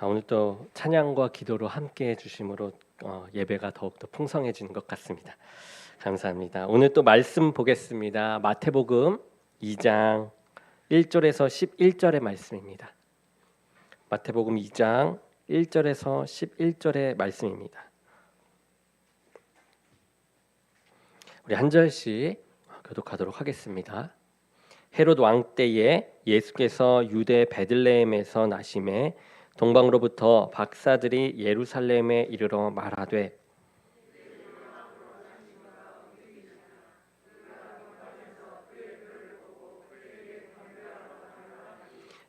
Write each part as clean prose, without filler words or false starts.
오늘 또 찬양과 기도로 함께 해주심으로 예배가 더욱더 풍성해지는 것 같습니다. 감사합니다. 오늘 또 말씀 보겠습니다. 마태복음 2장 1절에서 11절의 말씀입니다. 마태복음 2장 1절에서 11절의 말씀입니다. 우리 한 절씩 교독하도록 하겠습니다. 헤롯 왕 때에 예수께서 유대 베들레헴에서 나심에 동방으로부터 박사들이 예루살렘에 이르러 말하되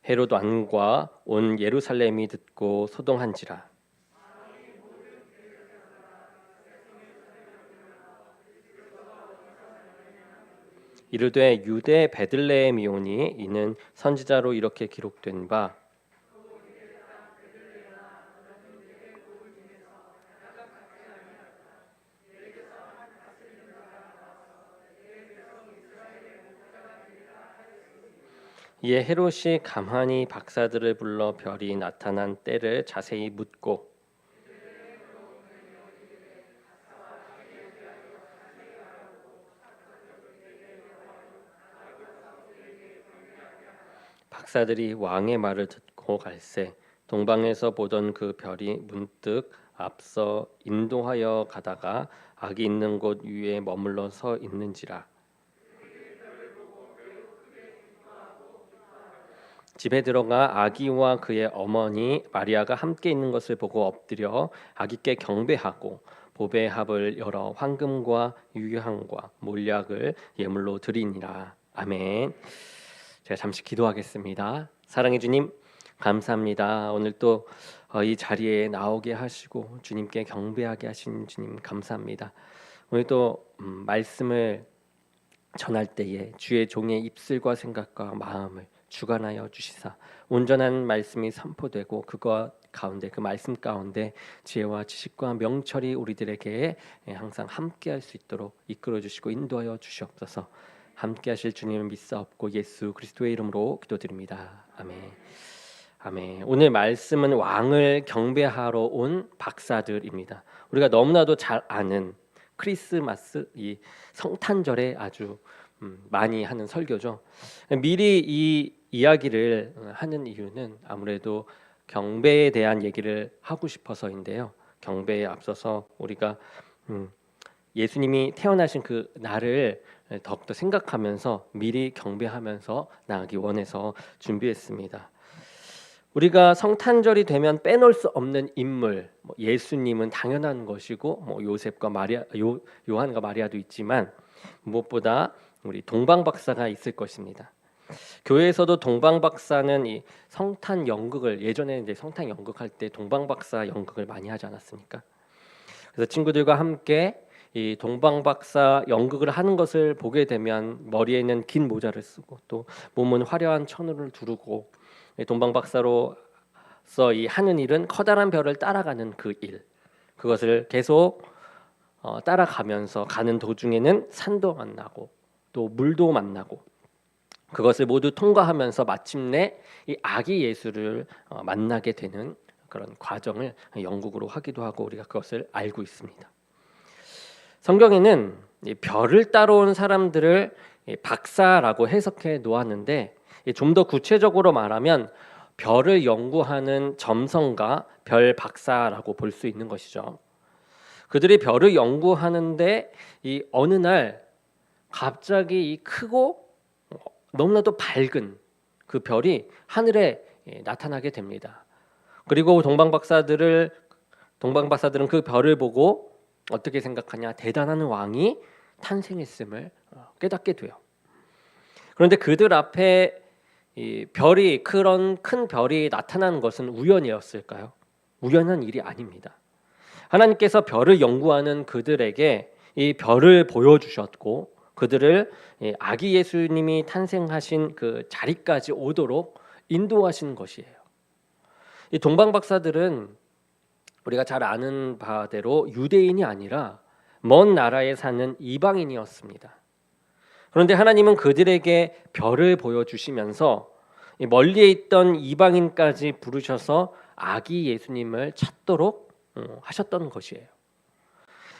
헤롯 왕과 온 예루살렘이 듣고 소동한지라. 이르되 유대 베들레헴이오니 이는 선지자로 이렇게 기록된 바 이에 헤롯이 가만히 박사들을 불러 별이 나타난 때를 자세히 묻고 박사들이 왕의 말을 듣고 갈새 동방에서 보던 그 별이 문득 앞서 인도하여 가다가 악이 있는 곳 위에 머물러 서 있는지라. 집에 들어가 아기와 그의 어머니 마리아가 함께 있는 것을 보고 엎드려 아기께 경배하고 보배 합을 열어 황금과 유향과 몰약을 예물로 드리니라. 아멘. 제가 잠시 기도하겠습니다. 사랑의 주님 감사합니다. 오늘 또 이 자리에 나오게 하시고 주님께 경배하게 하신 주님 감사합니다. 오늘 또 말씀을 전할 때에 주의 종의 입술과 생각과 마음을 주관하여 주시사 온전한 말씀이 선포되고 그것 가운데 그 말씀 가운데 지혜와 지식과 명철이 우리들에게 항상 함께할 수 있도록 이끌어 주시고 인도하여 주시옵소서. 함께하실 주님을 믿사옵고 예수 그리스도의 이름으로 기도드립니다. 아멘. 아멘. 오늘 말씀은 왕을 경배하러 온 박사들입니다. 우리가 너무나도 잘 아는 크리스마스 이 성탄절에 아주 많이 하는 설교죠. 미리 이 이야기를 하는 이유는 아무래도 경배에 대한 얘기를 하고 싶어서인데요. 경배에 앞서서 우리가 예수님이 태어나신 그 날을 더욱더 생각하면서 미리 경배하면서 나가기 원해서 준비했습니다. 우리가 성탄절이 되면 빼놓을 수 없는 인물, 예수님은 당연한 것이고 요셉과 마리아, 요한과 마리아도 있지만 무엇보다 우리 동방박사가 있을 것입니다. 교회에서도 동방박사는 이 성탄 연극을 예전에 이제 성탄 연극할 때 동방박사 연극을 많이 하지 않았습니까? 그래서 친구들과 함께 이 동방박사 연극을 하는 것을 보게 되면 머리에는 긴 모자를 쓰고 또 몸은 화려한 천으를 두르고 동방박사로서 이 하는 일은 커다란 별을 따라가는 그 일, 그것을 계속 따라가면서 가는 도중에는 산도 만나고 또 물도 만나고 그것을 모두 통과하면서 마침내 이 아기 예수를 만나게 되는 그런 과정을 연극으로 하기도 하고 우리가 그것을 알고 있습니다. 성경에는 이 별을 따라온 사람들을 박사라고 해석해 놓았는데 좀 더 구체적으로 말하면 별을 연구하는 점성가 별 박사라고 볼 수 있는 것이죠. 그들이 별을 연구하는데 이 어느 날 갑자기 이 크고 너무나도 밝은 그 별이 하늘에 나타나게 됩니다. 그리고 동방박사들은 그 별을 보고 어떻게 생각하냐? 대단한 왕이 탄생했음을 깨닫게 돼요. 그런데 그들 앞에 이 별이 그런 큰 별이 나타나는 것은 우연이었을까요? 우연한 일이 아닙니다. 하나님께서 별을 연구하는 그들에게 이 별을 보여주셨고 그들을 아기 예수님이 탄생하신 그 자리까지 오도록 인도하신 것이에요. 이 동방박사들은 우리가 잘 아는 바대로 유대인이 아니라 먼 나라에 사는 이방인이었습니다. 그런데 하나님은 그들에게 별을 보여주시면서 멀리에 있던 이방인까지 부르셔서 아기 예수님을 찾도록 하셨던 것이에요.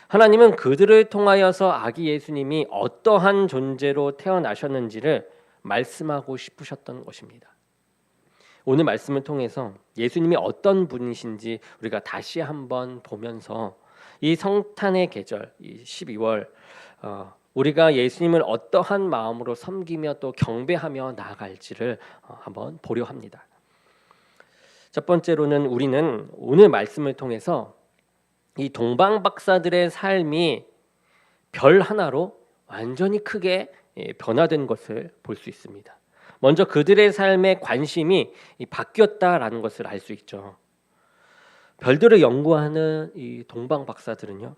하나님은 그들을 통하여서 아기 예수님이 어떠한 존재로 태어나셨는지를 말씀하고 싶으셨던 것입니다. 오늘 말씀을 통해서 예수님이 어떤 분이신지 우리가 다시 한번 보면서 이 성탄의 계절, 이 12월 우리가 예수님을 어떠한 마음으로 섬기며 또 경배하며 나아갈지를 한번 보려 합니다. 첫 번째로는 우리는 오늘 말씀을 통해서 이 동방 박사들의 삶이 별 하나로 완전히 크게 변화된 것을 볼 수 있습니다. 먼저 그들의 삶의 관심이 바뀌었다라는 것을 알 수 있죠. 별들을 연구하는 이 동방 박사들은요,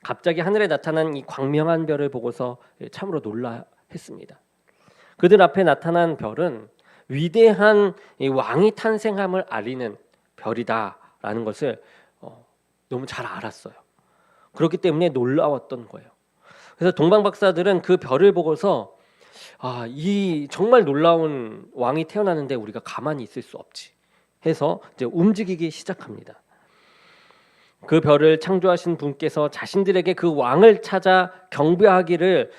갑자기 하늘에 나타난 이 광명한 별을 보고서 참으로 놀라했습니다. 그들 앞에 나타난 별은 위대한 이 왕이 탄생함을 알리는 별이다라는 것을 너무 잘 알았어요. 그렇기 때문에 놀라웠던 거예요. 그래서 동방 박사들은 그 별을 보고서 이 정말 놀라운 왕이 태어나는데 우리가 가만히 있을 수 없지 해서 이제 움직이기 시작합니다. 그 별을 창조하신 분께서 자신들에게 그 왕을 찾아 경배하기를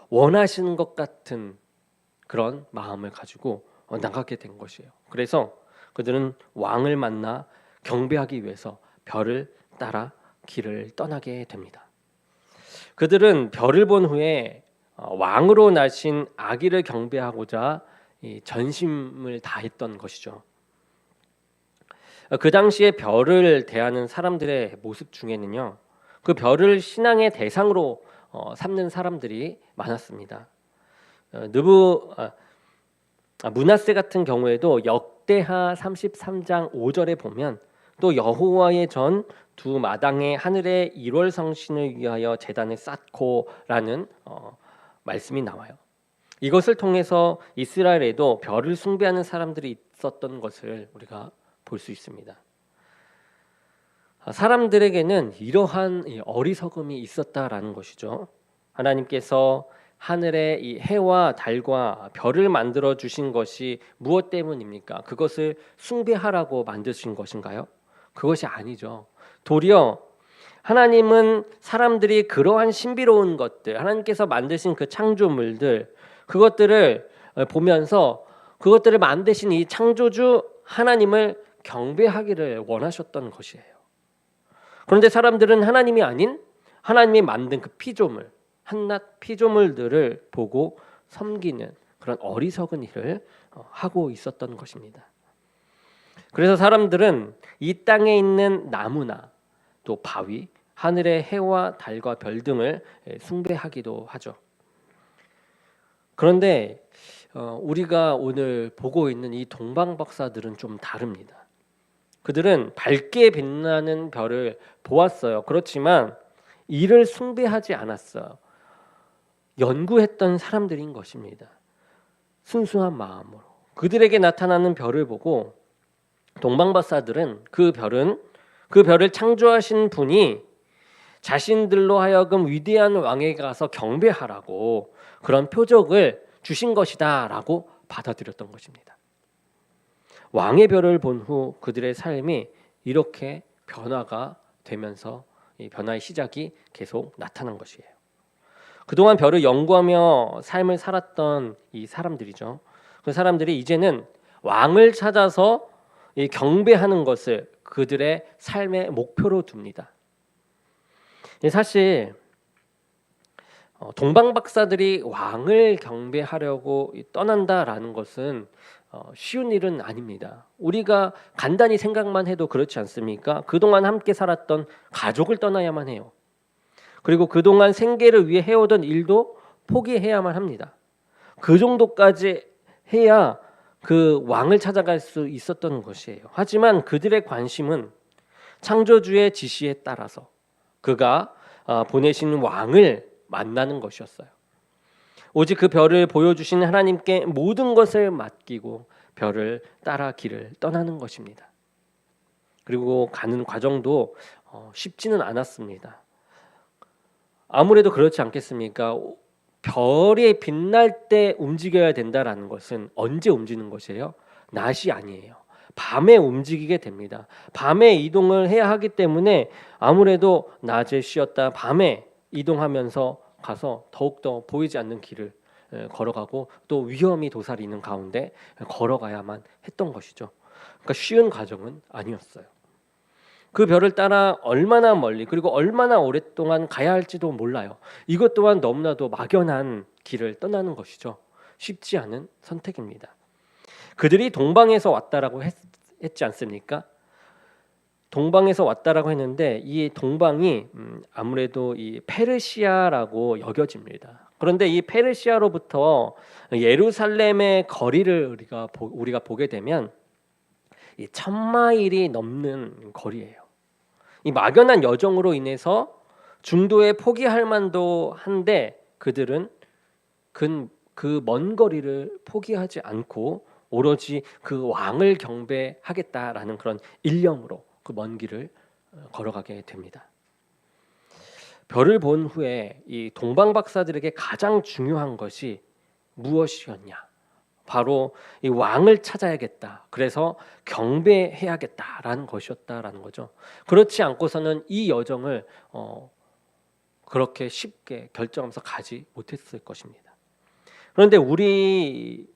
원하시는 것 같은 그런 마음을 가지고 나가게 된 것이에요. 그래서 그들은 왕을 만나 경배하기 위해서 별을 따라 길을 떠나게 됩니다. 그들은 별을 본 후에 왕으로 나신 아기를 경배하고자 전심을 다했던 것이죠. 그 당시에 별을 대하는 사람들의 모습 중에는요, 그 별을 신앙의 대상으로 삼는 사람들이 많았습니다. 므낫세 같은 경우에도 역대하 33장 5절에 보면 또 여호와의 전 두 마당에 하늘의 1월 성신을 위하여 제단을 쌓고라는 말씀이 나와요. 이것을 통해서 이스라엘에도 별을 숭배하는 사람들이 있었던 것을 우리가 볼 수 있습니다. 사람들에게는 이러한 어리석음이 있었다라는 것이죠. 하나님께서 하늘에 이 해와 달과 별을 만들어 주신 것이 무엇 때문입니까? 그것을 숭배하라고 만드신 것인가요? 그것이 아니죠. 도리어 하나님은 사람들이 그러한 신비로운 것들, 하나님께서 만드신 그 창조물들, 그것들을 보면서 그것들을 만드신 이 창조주 하나님을 경배하기를 원하셨던 것이에요. 그런데 사람들은 하나님이 아닌 하나님이 만든 그 피조물, 한낱 피조물들을 보고 섬기는 그런 어리석은 일을 하고 있었던 것입니다. 그래서 사람들은 이 땅에 있는 나무나 또 바위, 하늘의 해와 달과 별 등을 숭배하기도 하죠. 그런데 우리가 오늘 보고 있는 이 동방 박사들은 좀 다릅니다. 그들은 밝게 빛나는 별을 보았어요. 그렇지만 이를 숭배하지 않았어요. 연구했던 사람들인 것입니다. 순수한 마음으로 그들에게 나타나는 별을 보고 동방 박사들은 그 별을 창조하신 분이 자신들로 하여금 위대한 왕에게 가서 경배하라고 그런 표적을 주신 것이다라고 받아들였던 것입니다. 왕의 별을 본 후 그들의 삶이 이렇게 변화가 되면서 이 변화의 시작이 계속 나타난 것이에요. 그동안 별을 연구하며 삶을 살았던 이 사람들이죠. 그 사람들이 이제는 왕을 찾아서 이 경배하는 것을 그들의 삶의 목표로 둡니다. 사실 동방 박사들이 왕을 경배하려고 떠난다라는 것은 쉬운 일은 아닙니다. 우리가 간단히 생각만 해도 그렇지 않습니까? 그동안 함께 살았던 가족을 떠나야만 해요. 그리고 그동안 생계를 위해 해오던 일도 포기해야만 합니다. 그 정도까지 해야 그 왕을 찾아갈 수 있었던 것이에요. 하지만 그들의 관심은 창조주의 지시에 따라서 그가 보내신 왕을 만나는 것이었어요. 오직 그 별을 보여주신 하나님께 모든 것을 맡기고 별을 따라 길을 떠나는 것입니다. 그리고 가는 과정도 쉽지는 않았습니다. 아무래도 그렇지 않겠습니까? 별이 빛날 때 움직여야 된다라는 것은 언제 움직이는 것이에요? 낮이 아니에요. 밤에 움직이게 됩니다. 밤에 이동을 해야 하기 때문에 아무래도 낮에 쉬었다 밤에 이동하면서 가서 더욱더 보이지 않는 길을 걸어가고 또 위험이 도사리는 가운데 걸어가야만 했던 것이죠. 그러니까 쉬운 과정은 아니었어요. 그 별을 따라 얼마나 멀리 그리고 얼마나 오랫동안 가야 할지도 몰라요. 이것 또한 너무나도 막연한 길을 떠나는 것이죠. 쉽지 않은 선택입니다. 그들이 동방에서 왔다라고 했지 않습니까? 동방에서 왔다라고 했는데 이 동방이 아무래도 이 페르시아라고 여겨집니다. 그런데 이 페르시아로부터 예루살렘의 거리를 우리가 보게 되면 이 1000마일이 넘는 거리예요. 이 막연한 여정으로 인해서 중도에 포기할 만도 한데 그들은 그 먼 거리를 포기하지 않고 오로지 그 왕을 경배하겠다라는 그런 일념으로 그 먼 길을 걸어가게 됩니다. 별을 본 후에 이 동방 박사들에게 가장 중요한 것이 무엇이었냐? 바로 이 왕을 찾아야겠다. 그래서 경배해야겠다라는 것이었다라는 거죠. 그렇지 않고서는 이 여정을 그렇게 쉽게 결정하면서 가지 못했을 것입니다. 그런데 우리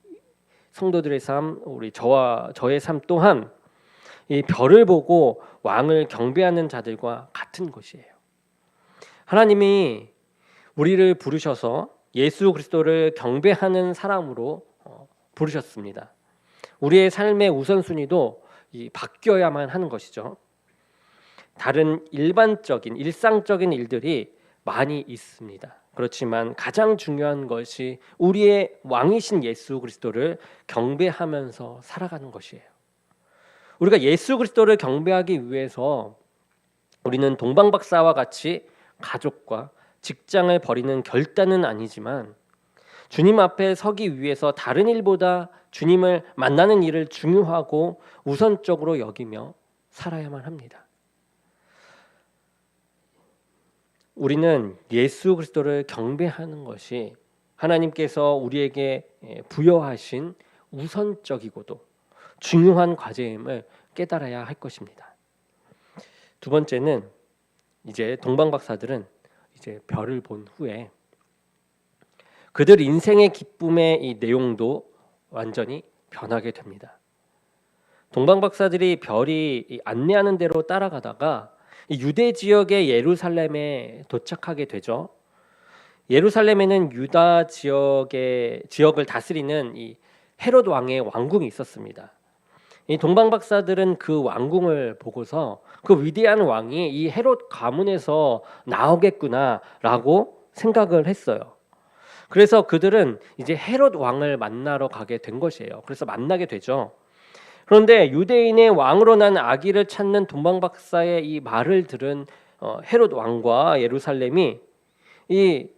성도들의 삶, 우리 저의 삶 또한 이 별을 보고 왕을 경배하는 자들과 같은 것이에요. 하나님이 우리를 부르셔서 예수 그리스도를 경배하는 사람으로 부르셨습니다. 우리의 삶의 우선순위도 바뀌어야만 하는 것이죠. 다른 일반적인 일상적인 일들이 많이 있습니다. 그렇지만 가장 중요한 것이 우리의 왕이신 예수 그리스도를 경배하면서 살아가는 것이에요. 우리가 예수 그리스도를 경배하기 위해서 우리는 동방 박사와 같이 가족과 직장을 버리는 결단은 아니지만 주님 앞에 서기 위해서 다른 일보다 주님을 만나는 일을 중요하고 우선적으로 여기며 살아야만 합니다. 우리는 예수 그리스도를 경배하는 것이 하나님께서 우리에게 부여하신 우선적이고도 중요한 과제임을 깨달아야 할 것입니다. 두 번째는 이제 동방 박사들은 이제 별을 본 후에 그들 인생의 기쁨의 이 내용도 완전히 변하게 됩니다. 동방 박사들이 별이 안내하는 대로 따라가다가 유대 지역의 예루살렘에 도착하게 되죠. 예루살렘에는 유다 지역을 다스리는 이 헤롯 왕의 왕궁이 있었습니다. 이 동방 박사들은 그 왕궁을 보고서 그 위대한 왕이 이 헤롯 가문에서 나오겠구나라고 생각을 했어요. 그래서 그들은 이제 헤롯 왕을 만나러 가게 된 것이에요. 그래서 만나게 되죠. 그런데 유대인의 왕으로 난 아기를 찾는 동방 박사의 이 말을 들은 헤롯 왕과 예루살렘이 이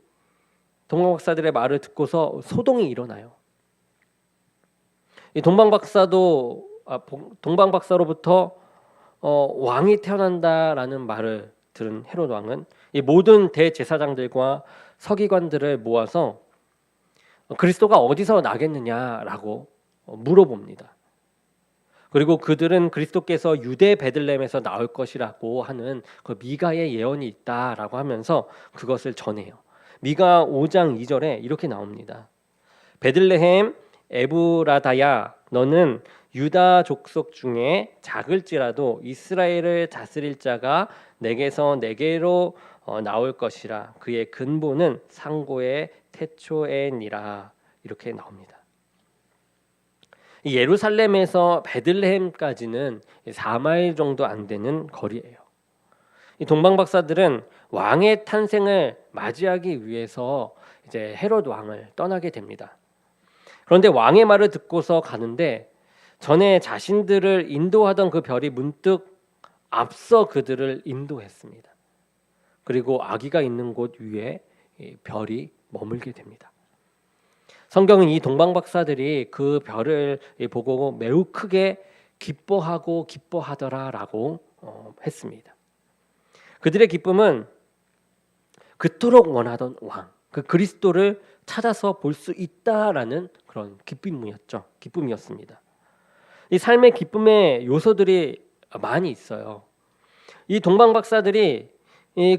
동방 박사들의 말을 듣고서 소동이 일어나요. 이 동방 박사로부터 왕이 태어난다라는 말을 들은 헤롯 왕은 이 모든 대제사장들과 서기관들을 모아서 그리스도가 어디서 나겠느냐라고 물어봅니다. 그리고 그들은 그리스도께서 유대 베들레헴에서 나올 것이라고 하는 그 미가의 예언이 있다라고 하면서 그것을 전해요. 미가 5장 2절에 이렇게 나옵니다. 베들레헴 에브라다야 너는 유다 족속 중에 작을지라도 이스라엘을 다스릴 자가 내게서 내게로 나올 것이라 그의 근본은 상고의 태초에니라 이렇게 나옵니다. 예루살렘에서 베들레헴까지는 4마일 정도 안 되는 거리예요. 이 동방 박사들은 왕의 탄생을 맞이하기 위해서 이제 헤롯 왕을 떠나게 됩니다. 그런데 왕의 말을 듣고서 가는데 전에 자신들을 인도하던 그 별이 문득 앞서 그들을 인도했습니다. 그리고 아기가 있는 곳 위에 별이 머물게 됩니다. 성경은 이 동방 박사들이 그 별을 보고 매우 크게 기뻐하더라라고 했습니다. 그들의 기쁨은 그토록 원하던 왕, 그 그리스도를 찾아서 볼 수 있다라는 그런 기쁨이었습니다. 이 삶의 기쁨의 요소들이 많이 있어요. 이 동방 박사들이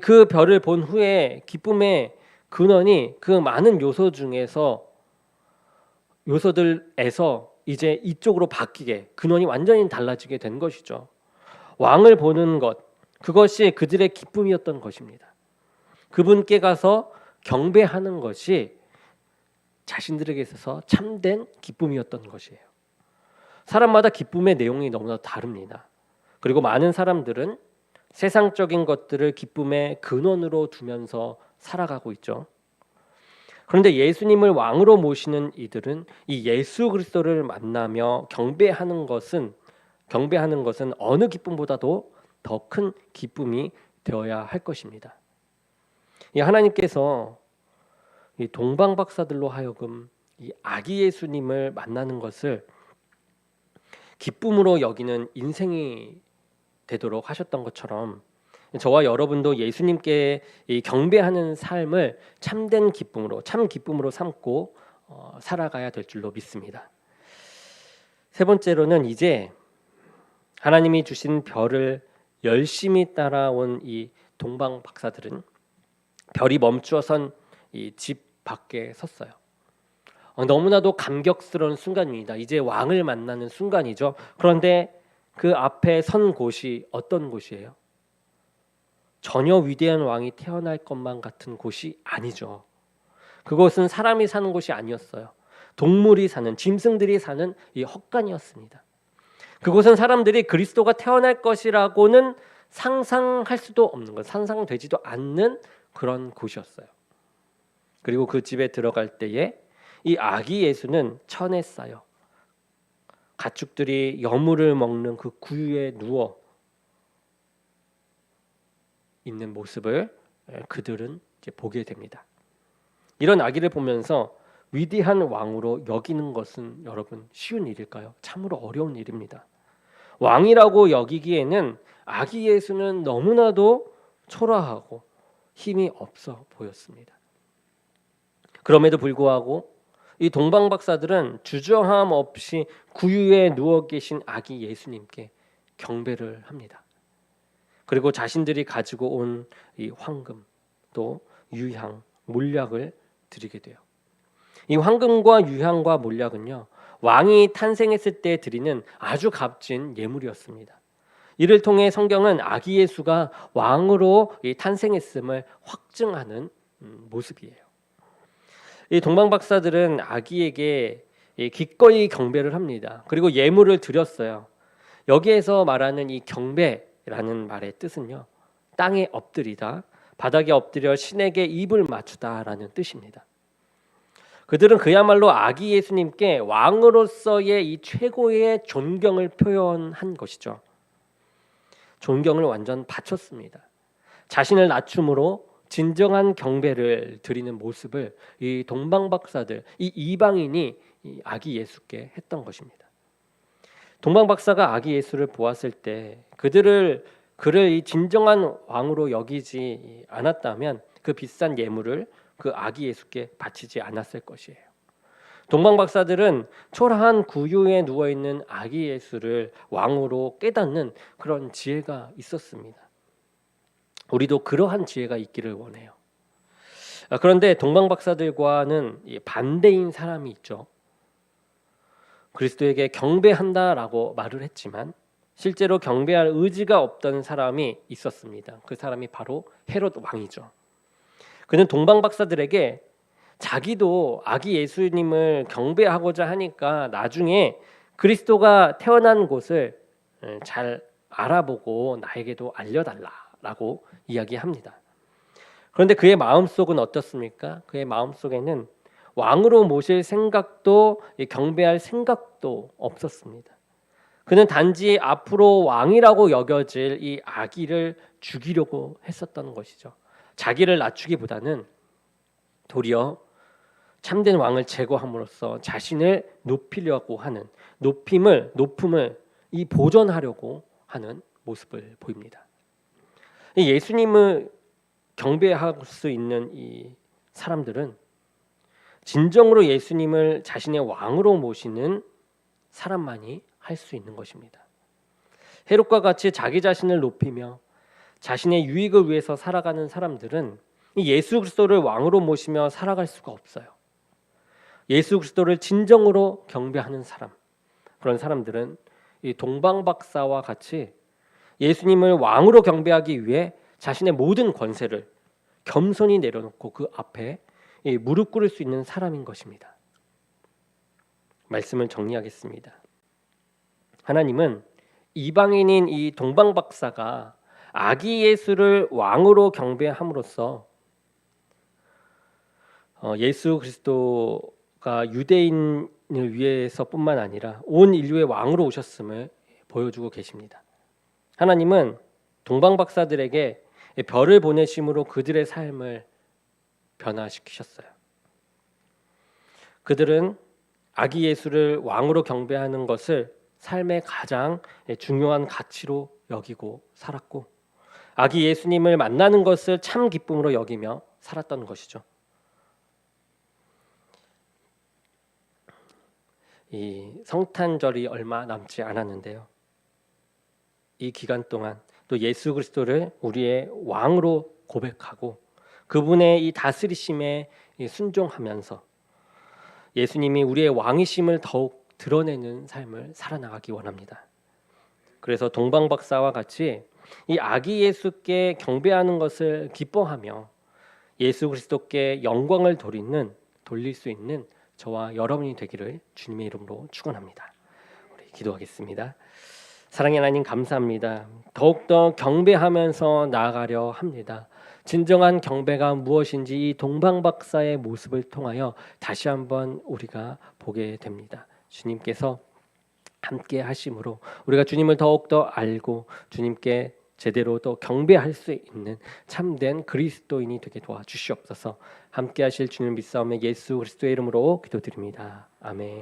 그 별을 본 후에 기쁨의 근원이 그 많은 요소들에서 이제 이쪽으로 바뀌게, 근원이 완전히 달라지게 된 것이죠. 왕을 보는 것, 그것이 그들의 기쁨이었던 것입니다. 그분께 가서 경배하는 것이 자신들에게 있어서 참된 기쁨이었던 것이에요. 사람마다 기쁨의 내용이 너무나 다릅니다. 그리고 많은 사람들은 세상적인 것들을 기쁨의 근원으로 두면서 살아가고 있죠. 그런데 예수님을 왕으로 모시는 이들은 이 예수 그리스도를 만나며 경배하는 것은 어느 기쁨보다도 더 큰 기쁨이 되어야 할 것입니다. 이 하나님께서 이 동방 박사들로 하여금 이 아기 예수님을 만나는 것을 기쁨으로 여기는 인생이 되도록 하셨던 것처럼 저와 여러분도 예수님께 이 경배하는 삶을 참된 기쁨으로, 참 기쁨으로 삼고 살아가야 될 줄로 믿습니다. 세 번째로는 이제 하나님이 주신 별을 열심히 따라온 이 동방 박사들은 별이 멈추어선 이 집 밖에 섰어요. 너무나도 감격스러운 순간입니다. 이제 왕을 만나는 순간이죠. 그런데 그 앞에 선 곳이 어떤 곳이에요? 전혀 위대한 왕이 태어날 것만 같은 곳이 아니죠. 그곳은 사람이 사는 곳이 아니었어요. 동물이 사는, 짐승들이 사는 이 헛간이었습니다. 그곳은 사람들이 그리스도가 태어날 것이라고는 상상할 수도 없는 것, 상상되지도 않는 그런 곳이었어요. 그리고 그 집에 들어갈 때에 이 아기 예수는 천에 쌓여 가축들이 여물을 먹는 그 구유에 누워 있는 모습을 그들은 이제 보게 됩니다. 이런 아기를 보면서 위대한 왕으로 여기는 것은 여러분 쉬운 일일까요? 참으로 어려운 일입니다. 왕이라고 여기기에는 아기 예수는 너무나도 초라하고 힘이 없어 보였습니다. 그럼에도 불구하고 이 동방 박사들은 주저함 없이 구유에 누워 계신 아기 예수님께 경배를 합니다. 그리고 자신들이 가지고 온 이 황금 또 유향, 몰약을 드리게 돼요. 이 황금과 유향과 몰약은요, 왕이 탄생했을 때 드리는 아주 값진 예물이었습니다. 이를 통해 성경은 아기 예수가 왕으로 탄생했음을 확증하는 모습이에요. 이 동방 박사들은 아기에게 기꺼이 경배를 합니다. 그리고 예물을 드렸어요. 여기에서 말하는 이 경배라는 말의 뜻은요, 땅에 엎드리다, 바닥에 엎드려 신에게 입을 맞추다라는 뜻입니다. 그들은 그야말로 아기 예수님께 왕으로서의 이 최고의 존경을 표현한 것이죠. 존경을 완전 바쳤습니다. 자신을 낮춤으로 진정한 경배를 드리는 모습을 이 동방 박사들, 이 이방인이 이 아기 예수께 했던 것입니다. 동방 박사가 아기 예수를 보았을 때 그를 이 진정한 왕으로 여기지 않았다면 그 비싼 예물을 그 아기 예수께 바치지 않았을 것이에요. 동방 박사들은 초라한 구유에 누워 있는 아기 예수를 왕으로 깨닫는 그런 지혜가 있었습니다. 우리도 그러한 지혜가 있기를 원해요. 그런데 동방 박사들과는 반대인 사람이 있죠. 그리스도에게 경배한다라고 말을 했지만 실제로 경배할 의지가 없던 사람이 있었습니다. 그 사람이 바로 헤롯 왕이죠. 그는 동방 박사들에게 자기도 아기 예수님을 경배하고자 하니까 나중에 그리스도가 태어난 곳을 잘 알아보고 나에게도 알려달라라고 이야기합니다. 그런데 그의 마음속은 어떻습니까? 그의 마음속에는 왕으로 모실 생각도 경배할 생각도 없었습니다. 그는 단지 앞으로 왕이라고 여겨질 이 아기를 죽이려고 했었던 것이죠. 자기를 낮추기보다는 도리어 참된 왕을 제거함으로써 자신을 높이려고 하는 높음을 이 보존하려고 하는 모습을 보입니다. 예수님을 경배할 수 있는 이 사람들은 진정으로 예수님을 자신의 왕으로 모시는 사람만이 할 수 있는 것입니다. 헤롯과 같이 자기 자신을 높이며 자신의 유익을 위해서 살아가는 사람들은 이 예수 그리스도를 왕으로 모시며 살아갈 수가 없어요. 예수 그리스도를 진정으로 경배하는 사람, 그런 사람들은 이 동방박사와 같이 예수님을 왕으로 경배하기 위해 자신의 모든 권세를 겸손히 내려놓고 그 앞에 무릎 꿇을 수 있는 사람인 것입니다. 말씀을 정리하겠습니다. 하나님은 이방인인 이 동방박사가 아기 예수를 왕으로 경배함으로써 예수 그리스도가 유대인을 위해서뿐만 아니라 온 인류의 왕으로 오셨음을 보여주고 계십니다. 하나님은 동방박사들에게 별을 보내심으로 그들의 삶을 변화시키셨어요. 그들은 아기 예수를 왕으로 경배하는 것을 삶의 가장 중요한 가치로 여기고 살았고, 아기 예수님을 만나는 것을 참 기쁨으로 여기며 살았던 것이죠. 이 성탄절이 얼마 남지 않았는데요. 이 기간 동안 또 예수 그리스도를 우리의 왕으로 고백하고 그분의 이 다스리심에 순종하면서 예수님이 우리의 왕이심을 더욱 드러내는 삶을 살아나가기 원합니다. 그래서 동방박사와 같이 이 아기 예수께 경배하는 것을 기뻐하며 예수 그리스도께 영광을 돌릴 수 있는 저와 여러분이 되기를 주님의 이름으로 축원합니다. 우리 기도하겠습니다. 사랑의 하나님, 감사합니다. 더욱더 경배하면서 나아가려 합니다. 진정한 경배가 무엇인지 이 동방박사의 모습을 통하여 다시 한번 우리가 보게 됩니다. 주님께서 함께 하심으로 우리가 주님을 더욱더 알고 주님께 제대로 또 경배할 수 있는 참된 그리스도인이 되게 도와주시옵소서. 함께 하실 주님 믿사오며 예수 그리스도의 이름으로 기도드립니다. 아멘.